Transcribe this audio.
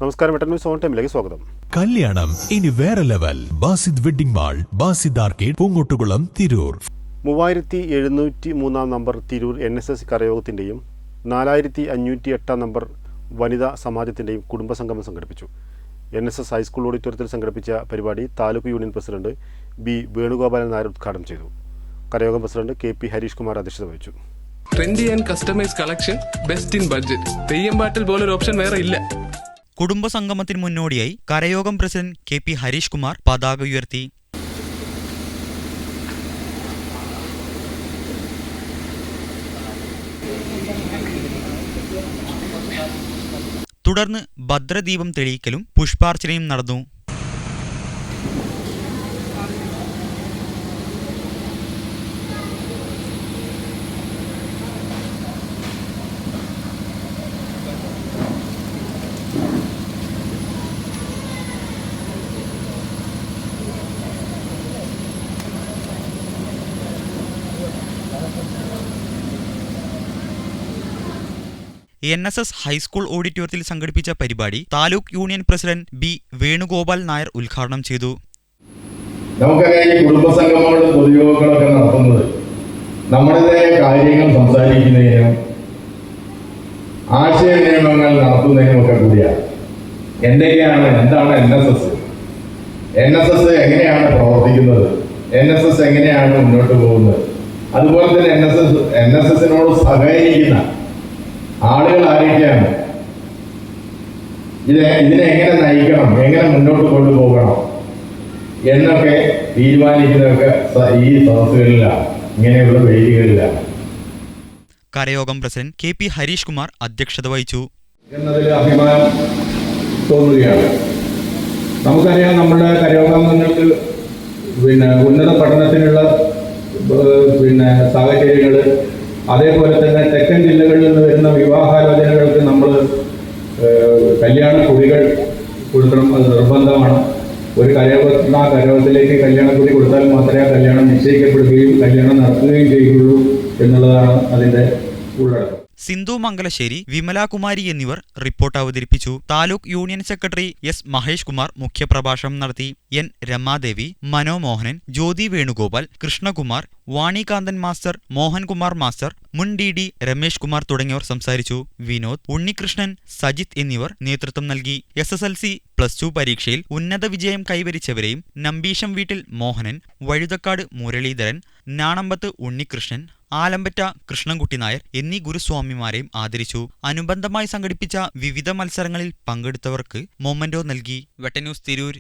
നമസ്കാരം, വെട്ടന്യൂസ് ഓൺ ടൈമിലേക്ക് സ്വാഗതം. കല്യാണം ഇനി വേറെ level. Basid wedding mall, Basid arcade, Poongottukulam, Tirur. 3703 number Tirur NSS കരയോഗത്തിൻ്റെയും 4508 നമ്പർ വനിതാ സമാജത്തിൻ്റെയും കുടുംബസംഗമം സംഘടിപ്പിച്ചു. NSS ഹൈസ്കൂൾ ഓഡിറ്റോറിയത്തിൽ സംഘടിപ്പിച്ച പരിപാടി taluk union president B. Venugopalan Nair ഉദ്ഘാടനം ചെയ്തു. കരയോഗം പ്രസിഡന്റ് KP ഹരീഷ് കുമാർ അധ്യക്ഷത വഹിച്ചു. Trendy and customise collection, best in budget. തെയ്യമ്പാട്ടിൽ പോലൊരു ഓപ്ഷൻ വേറെ ഇല്ല. കുടുംബസംഗമത്തിന് മുന്നോടിയായി കരയോഗം പ്രസിഡന്റ് KP ഹരീഷ് കുമാർ പതാക ഉയർത്തി. തുടർന്ന് ഭദ്രദീപം തെളിയിക്കലും പുഷ്പാർച്ചനയും നടന്നു. NSS ഹൈസ്കൂൾ ഓഡിറ്റോറിയത്തിൽ സംഘടിപ്പിച്ച പരിപാടി taluk union president B. Venugopal Nair ഉദ്ഘാടനം ചെയ്തു. നമുക്കറിയാം, ഈ കുടുംബസംഗമങ്ങളും പൊതുയോഗങ്ങളൊക്കെ നടത്തുന്നത് നമ്മുടേതായ കാര്യങ്ങൾ സംസാരിക്കുന്നതിനും ആശയവിനിമയങ്ങൾ നടത്തുന്നതിനുമൊക്കെ കൂടിയാണ്. എന്താണ് NSS എങ്ങനെയാണ് പ്രവർത്തിക്കുന്നത്, NSS എങ്ങനെയാണ് മുന്നോട്ട് പോകുന്നത്, അതുപോലെ തന്നെ NSSനോട് സഹകരിക്കുന്ന ആളുകൾ ആരൊക്കെയാണ്, ഇതിനെ എങ്ങനെ നയിക്കണം, എങ്ങനെ മുന്നോട്ട് കൊണ്ടുപോകണം എന്നൊക്കെ തീരുമാനിക്കുന്നതൊക്കെ ഈ സദസ്സുകളിലാണ്, ഇങ്ങനെയുള്ള വേദികളിലാണ്. കരയോഗം പ്രസിഡന്റ് KP ഹരീഷ് കുമാർ അധ്യക്ഷത വഹിച്ചു. എന്നതിൽ അഭിമാനം തോന്നുകയാണ്. നമുക്കറിയാം, നമ്മുടെ കരയോഗാംഗങ്ങൾക്ക് ഉന്നത പഠനത്തിനുള്ള സാഹചര്യങ്ങൾ, അതേപോലെ തന്നെ തെക്കൻ ജില്ലകളിൽ നിന്ന് വരുന്ന വിവാഹാലോചനകൾക്ക് നമ്മൾ കല്യാണ കുടികൾ കൊടുക്കണം. അത് നിർബന്ധമാണ്. ഒരു കരയോഗത്തിലേക്ക് കല്യാണക്കുടി കൊടുത്താൽ മാത്രമേ കല്യാണം നിശ്ചയിക്കപ്പെടുകയും കല്യാണം നടത്തുകയും ചെയ്യുകയുള്ളൂ എന്നുള്ളതാണ് അതിൻ്റെ ഉള്ളടക്കം. സിന്ധു മംഗലശ്ശേരി, വിമലാകുമാരി എന്നിവർ റിപ്പോർട്ട് അവതരിപ്പിച്ചു. Taluk union secretary S. Mahesh Kumar മുഖ്യപ്രഭാഷണം നടത്തി. N. Ramadevi, Manomohanan, Jyothi Venugopal, Krishnakumar, Vanikanthan master, Mohankumar master, മുൻ DD രമേഷ് കുമാർ തുടങ്ങിയവർ സംസാരിച്ചു. വിനോദ്, ഉണ്ണികൃഷ്ണൻ, സജിത്ത് എന്നിവർ നേതൃത്വം നൽകി. SSLC +2 പരീക്ഷയിൽ ഉന്നത വിജയം കൈവരിച്ചവരെയും നമ്പീശം വീട്ടിൽ മോഹനൻ, വഴുതക്കാട് മുരളീധരൻ, നാണമ്പത്ത് ഉണ്ണികൃഷ്ണൻ, ആലമ്പറ്റ കൃഷ്ണൻകുട്ടി നായർ എന്നീ ഗുരുസ്വാമിമാരെയും ആദരിച്ചു. അനുബന്ധമായി സംഘടിപ്പിച്ച വിവിധ മത്സരങ്ങളിൽ പങ്കെടുത്തവർക്ക് മൊമന്റോ നൽകി. വെട്ടന്യൂസ് തിരൂർ.